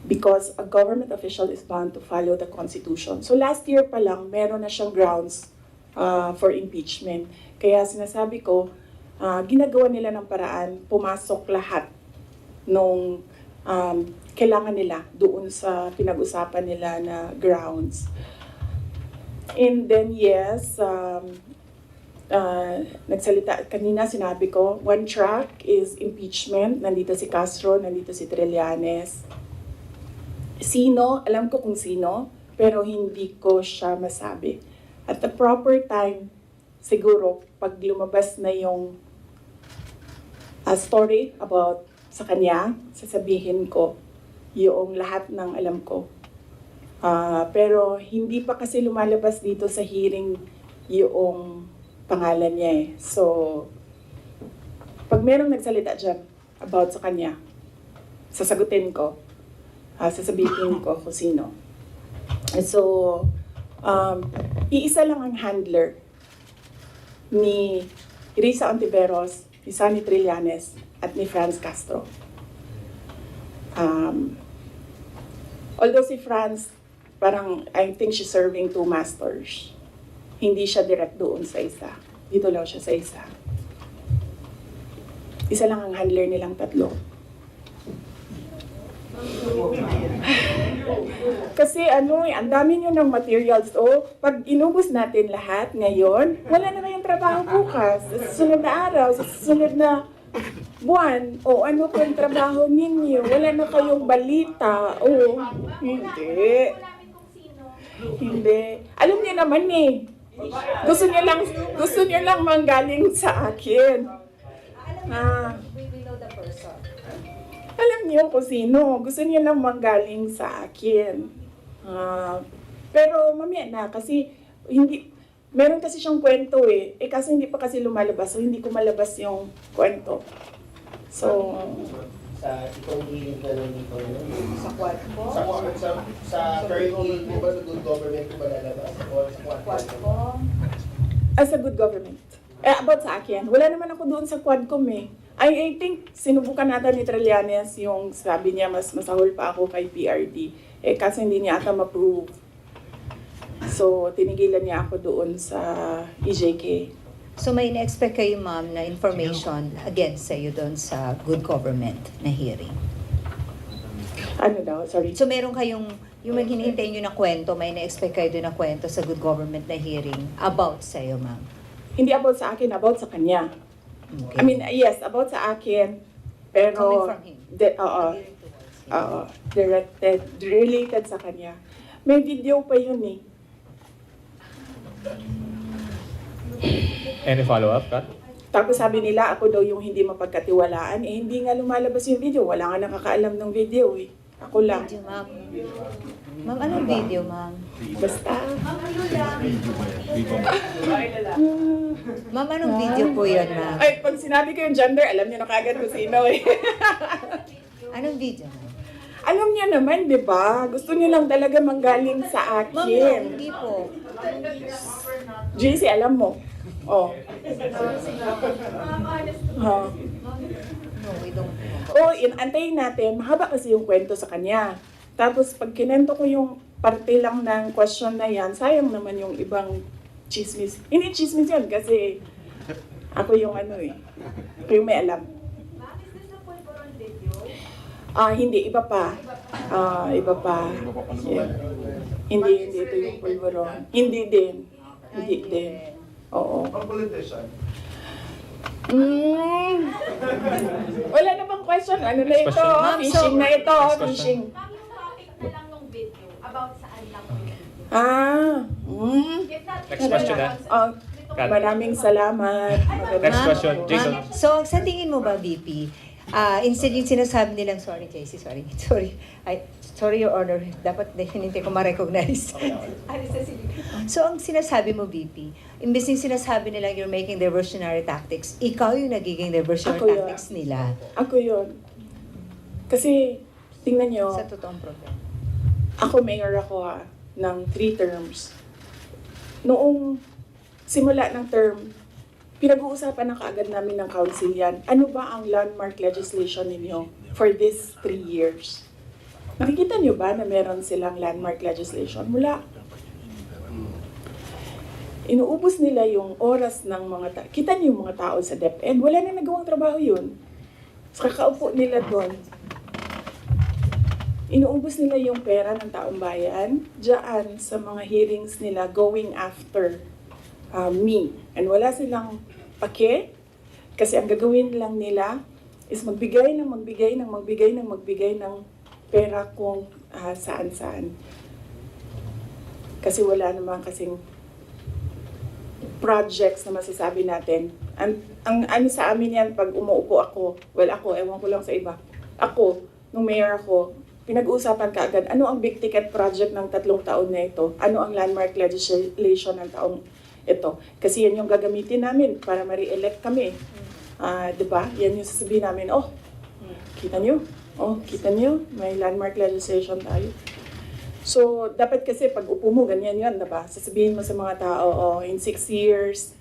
because a government official is bound to follow the Constitution. So last year pa lang, meron na siyang grounds for impeachment. Kaya sinasabi ko, ginagawa nila ng paraan, pumasok lahat nung kailangan nila doon sa pinag-usapan nila na grounds. And then yes, nagsalita, kanina sinabi ko, one track is impeachment. Nandito si Castro, nandito si Trillanes. Sino, alam ko kung sino, pero hindi ko siya masabi. At the proper time, siguro, pag lumabas na yung story about sa kanya, sasabihin ko yung lahat ng alam ko. Pero hindi pa kasi lumalabas dito sa hearing yung pangalan niya eh. So, pag merong nagsalita dyan about sa kanya, sasagutin ko, sasabihin ko kung sino. So, iisa lang ang handler ni Risa Ontiveros, ni Sonny Trillanes, at ni Franz Castro. Although si Franz, parang I think she's serving two masters. Hindi siya direct doon sa isa. Dito lang siya sa isa. Isa lang ang handler nilang tatlo. Kasi ang dami nyo ng materials. Pag inubos natin lahat ngayon, wala na kayong trabaho bukas. Sa susunod na araw, sa susunod na buwan, ano po yung trabaho ninyo? Wala na kayong balita. Hindi. Hindi. Alam niyo naman gusto niyo lang manggaling sa akin. We know the person. Alam niyo kung sino. Gusto niyo lang manggaling sa akin. Pero mamaya na kasi meron kasi siyang kwento kasi hindi pa kasi lumalabas. So hindi ko malabas yung kwento. So, Sa itong hearing na lang dito. Sa quad po. Sa current hearing po ba sa good government po ba lalabas? O sa Quad quad po. as a good government. About sa akin, wala naman ako doon sa Quadcom I think sinubukan natin ni Trillanes yung sabi niya mas masahol pa ako kay PRD. Kasi hindi niya ata ma-prove. So, tinigilan niya ako doon sa EJK. So may na-expect kayo, ma'am, na information against sa'yo doon sa good government na hearing? Ano daw? Sorry. So meron kayong, yung hinihintay nyo na kwento, may na-expect kayo doon na kwento sa good government na hearing about sa'yo, ma'am? Hindi about sa akin, about sa kanya. Okay. I mean, yes, about sa akin. Pero, Coming from him. related sa kanya. May video pa yun Any follow-up, Kat? Tapos sabi nila, ako daw yung hindi mapagkatiwalaan. Hindi nga lumalabas yung video. Wala nga nakakaalam ng video Ako lang. Video, ma'am. Ma'am, anong video, ma'am? Basta. Ma'am, anong video po yun, ma'am? Ay, pag sinabi ko yung gender, alam niyo na kagad kung sino Anong video, ma'am? Alam niyo naman, di ba? Gusto niyo lang talaga manggaling sa Ma'am, akin. hindi po. JC, alam mo. No, we don't. Antayin natin. Mahaba kasi yung kwento sa kanya. Tapos pag kinento ko yung parte lang ng question na yan, sayang naman yung ibang chismis. Hindi chismis yun kasi ako yung ako yung may alam. Hindi. Iba pa. Iba pa. Yeah. Hindi ito yung pulveron. Hindi din. Oo. Wala na bang question? Ano na ito? Next Fishing na ito. Next question. Fishing. Ma'am, yung topic na lang ng video, about saan lang po yung video? If not, Next question na. Maraming salamat. Next question, Jason. Ma'am, so sa tingin mo ba, VP, instead yung sinasabi nilang, sorry, Casey, sorry, Your Honor, dapat hinintay ko ma-recognize. So, ang sinasabi mo, VP, imbes yung sinasabi nilang you're making diversionary tactics, ikaw yung nagiging diversionary Ako yun. tactics nila Ako yun. Kasi, tingnan nyo, sa totoong problema. ako mayor ako ng 3 terms. Noong simula ng term, pinag-uusapan na kaagad namin ng council yan. Ano ba ang landmark legislation ninyo for these 3 years? Nakikita niyo ba na meron silang landmark legislation? Wala. Inuubos nila yung oras ng mga tao. Kita niyo yung mga tao sa DepEd. Wala na nagawang trabaho yun. So, kakaupo nila doon. Inuubos nila yung pera ng taong bayan diyan sa mga hearings nila going after me. And wala silang pake kasi ang gagawin lang nila is magbigay ng pera kung saan-saan. Kasi wala naman kasing projects na masasabi natin. Ang ano sa amin yan, pag umuupo ako, ewan ko lang sa iba. Ako, nung mayor ako, pinag-uusapan kaagad, ano ang big ticket project ng 3 taon na ito? Ano ang landmark legislation ng taong ito? Kasi yan yung gagamitin namin para ma-re-elect kami. Diba? Yan yung sasabihin namin, kita nyo, may landmark legislation tayo. So, dapat kasi pag upo mo, ganyan yun, diba? Sasabihin mo sa mga tao, in 6 years,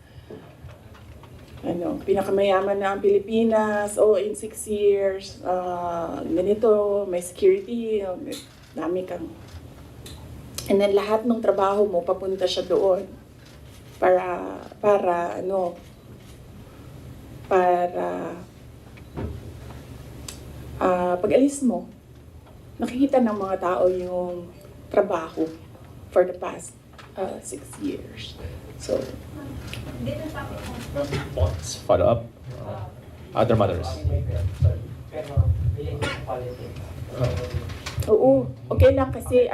pinakamayaman na ang Pilipinas, in 6 years, ganito, may security, dami kang. And then lahat ng trabaho mo, papunta siya doon para pag-alis mo, nakikita ng mga tao yung trabaho for the past 6 years. So, Thoughts, follow up, other matters. oo, okay lang kasi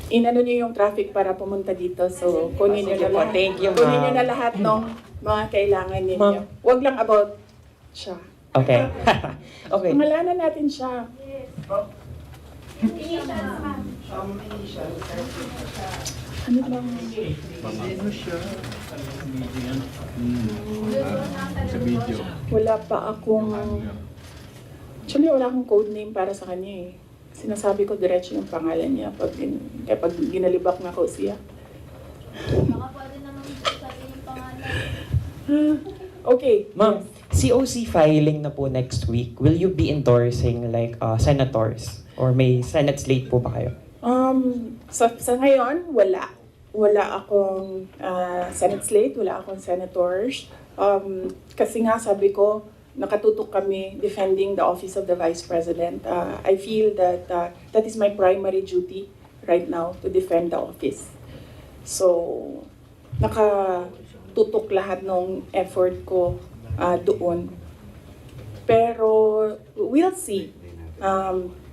inano niyo yung traffic para pumunta dito. So, kunin niyo na lahat. Thank you, Kunin niyo ma'am. na lahat ng mga kailangan ninyo. Ma'am. Huwag lang about siya. Okay. Okay. Pangalanan natin siya. Ano bang... Wala pa akong... Actually, wala akong code name para sa kanya eh. Sinasabi ko diretso yung pangalan niya kapag ginalibak na ko siya. Baka pwede naman sabihin yung pangalan. Okay. Ma'am, COC filing na po next week. Will you be endorsing like senators? Or may Senate slate po ba kayo? Sa ngayon, wala. Wala akong Senate slate, wala akong senators. Kasi nga sabi ko, nakatutok kami defending the office of the Vice President. I feel that that is my primary duty right now, to defend the office. So, nakatutok lahat ng effort ko doon. Pero, we'll see.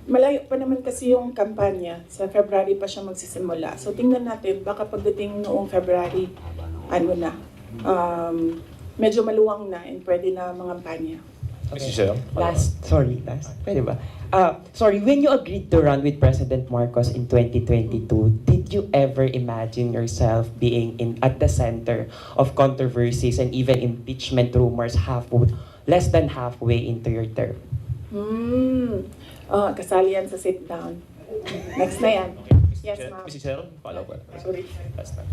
Malayo pa naman kasi yung kampanya. Sa February pa siya magsisimula. So, tingnan natin, baka pagdating noong February, medyo maluwang na and pwede na mangampanya. Mr. Chair, Last. Pwede ba? Sorry, when you agreed to run with President Marcos in 2022, did you ever imagine yourself being at the center of controversies and even impeachment rumors less than halfway into your term? Kasali yan sa sit down. Next na yan. Yes, ma'am. Mr. Chair, follow up. Sorry. Last time.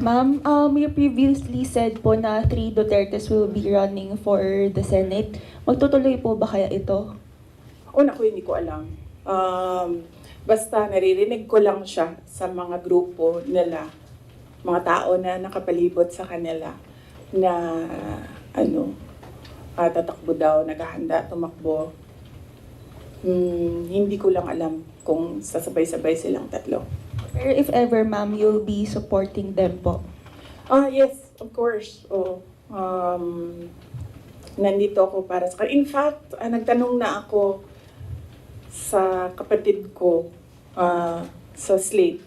Ma'am, you previously said po na 3 Dutertes will be running for the Senate. Magtutuloy po ba kaya ito? Naku, hindi ko alam. Basta naririnig ko lang siya sa mga grupo nila, mga tao na nakapalibot sa kanila na tatakbo daw, naghahanda, tumakbo. Hindi ko lang alam kung sasabay-sabay silang tatlo. Pero if ever, ma'am, you'll be supporting them po. Yes, of course. Nandito ako para sa kanila. In fact, nagtanong na ako sa kapatid ko sa slate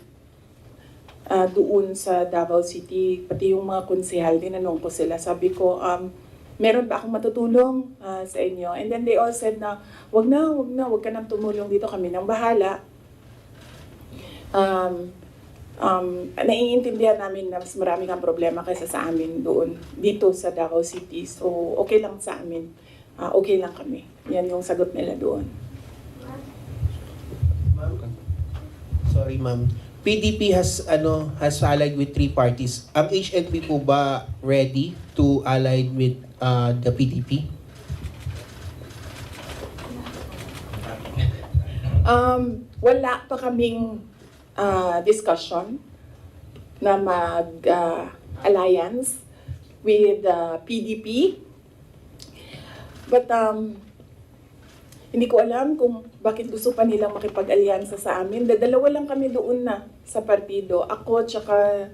doon sa Davao City, pati yung mga konsehal, tinanong ko sila. Sabi ko, meron ba akong matutulong sa inyo? And then they all said na, wag ka nang tumulong dito, kami nang bahala. Naiintindihan namin na mas marami kang problema kaysa sa amin doon, dito sa Davao City. So, okay lang sa amin. Okay lang kami. Yan yung sagot nila doon. Sorry, ma'am. PDP has allied with 3 parties. Ang HNP po ba ready to ally with the PDP? Wala pa kaming discussion na mag-alliance with PDP. But hindi ko alam kung bakit gusto pa nilang makipag-alyansa sa amin. Dalawa lang kami doon na sa partido. Ako tsaka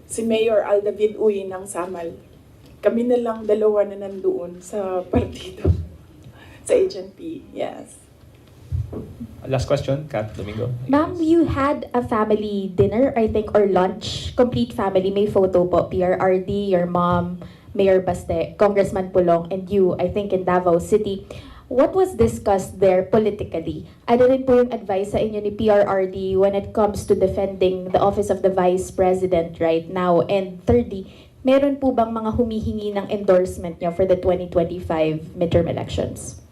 si Mayor Aldavid Uy ng Samal. Kami na lang dalawa na nandoon sa partido. Sa HNP, yes. Last question, Kat Domingo. Ma'am, you had a family dinner, I think, or lunch. Complete family. May photo po. PRRD, your mom, Mayor Baste, Congressman Pulong, and you, I think, in Davao City. What was discussed there politically? Ano rin po yung advice sa inyo ni PRRD when it comes to defending the office of the Vice President right now? And thirdly, meron po bang mga humihingi ng endorsement niyo for the 2025 midterm elections?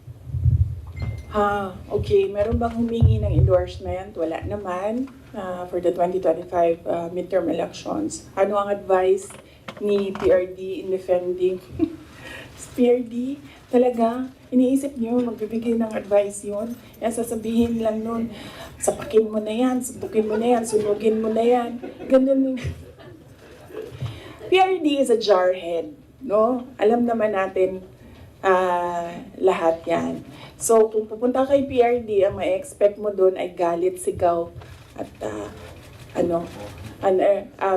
Okay. Meron bang humingi ng endorsement? Wala naman for the 2025 midterm elections. Ano ang advice ni PRD in defending? PRD, talaga, iniisip niyo, magbibigay ng advice yun. Yan, sasabihin lang nun, sapakin mo na yan, subukin mo na yan, sunugin mo na yan. Ganun. PRD is a jarhead, no? Alam naman natin lahat yan. So, kung pupunta kay PRD, ang ma-expect mo doon ay galit, sigaw, at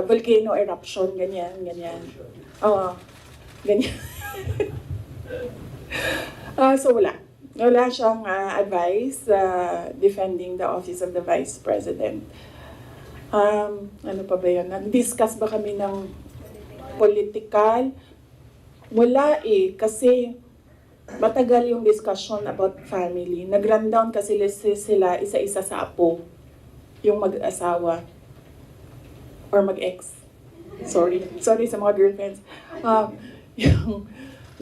volcano eruption, ganyan. Oo, ganyan. So, wala. Wala siyang advice defending the office of the Vice President. Ano pa ba yun? Nag-discuss ba kami ng political? Wala kasi matagal yung discussion about family. Nag-rundown kasi sila isa-isa sa apo, yung mag-asawa or mag-ex. Sorry sa mga girlfriends.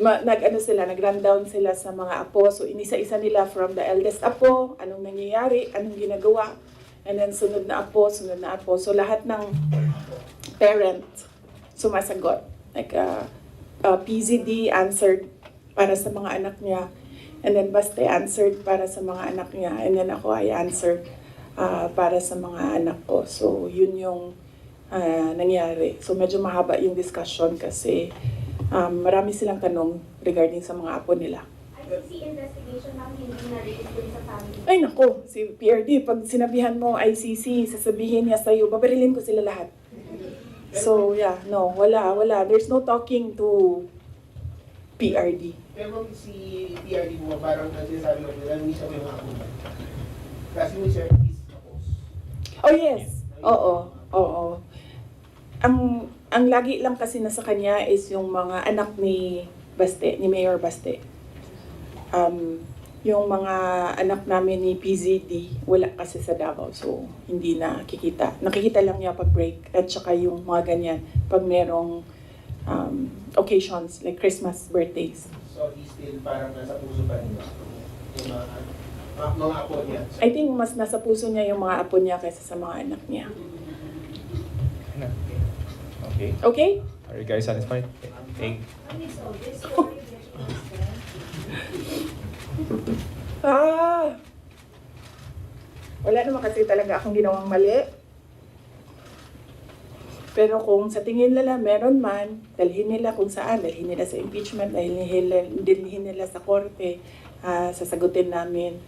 Nag-rundown sila sa mga apo. So, inisa-isa nila from the eldest apo, anong nangyayari, anong ginagawa, and then sunod na apo. So, lahat ng parent sumasagot. Like, PZD answered para sa mga anak niya, and then Baste answered para sa mga anak niya, and then ako ay answered para sa mga anak ko. So, yun yung nangyari. So, medyo mahaba yung discussion kasi marami silang tanong regarding sa mga apo nila. ICC investigation lang hindi na-release din sa family. Ay nako, si PRD, pag sinabihan mo ICC, sasabihin niya sa'yo, babarilin ko sila lahat. So, yeah, no, wala. There's no talking to PRD. Pero si PRD mo, parang sinasabi ko, nangisa mo yung mga apo. Kasi mo sir is tapos. Oh yes, oo. Ang lagi lang kasi nasa kanya is yung mga anak ni Baste, ni Mayor Baste. Yung mga anak namin ni PZD, wala kasi sa Davao, so hindi nakikita. Nakikita lang niya pag break, at saka yung mga ganyan, pag merong occasions like Christmas, birthdays. So he's still parang nasa puso pa rin yung mga apo niya. I think mas nasa puso niya yung mga apo niya kaysa sa mga anak niya. Okay. Okay? Are you guys satisfied? Thank Wala naman kasi talaga akong ginawang mali. Pero kung sa tingin nila meron man, dalhin nila kung saan, dalhin nila sa impeachment, dalhin nila sa korte, sasagutin namin.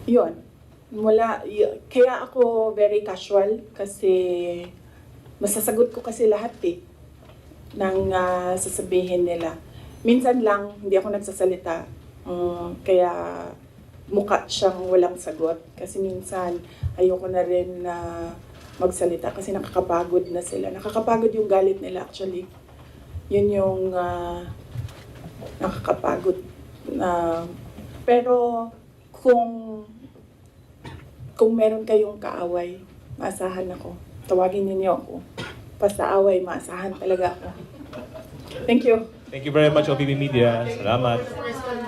Yun. Kaya ako very casual kasi masasagot ko kasi lahat ng sasabihin nila. Minsan lang, hindi ako nagsasalita. Kaya mukha siyang walang sagot. Kasi minsan, ayoko na rin na magsalita kasi nakakapagod na sila. Nakakapagod yung galit nila actually. Yun yung nakakapagod. Pero kung meron kayong kaaway, maasahan ako. Tawagin niyo ako. Basta away, maasahan talaga ako. Thank you. you very much, OPP Media. Salamat.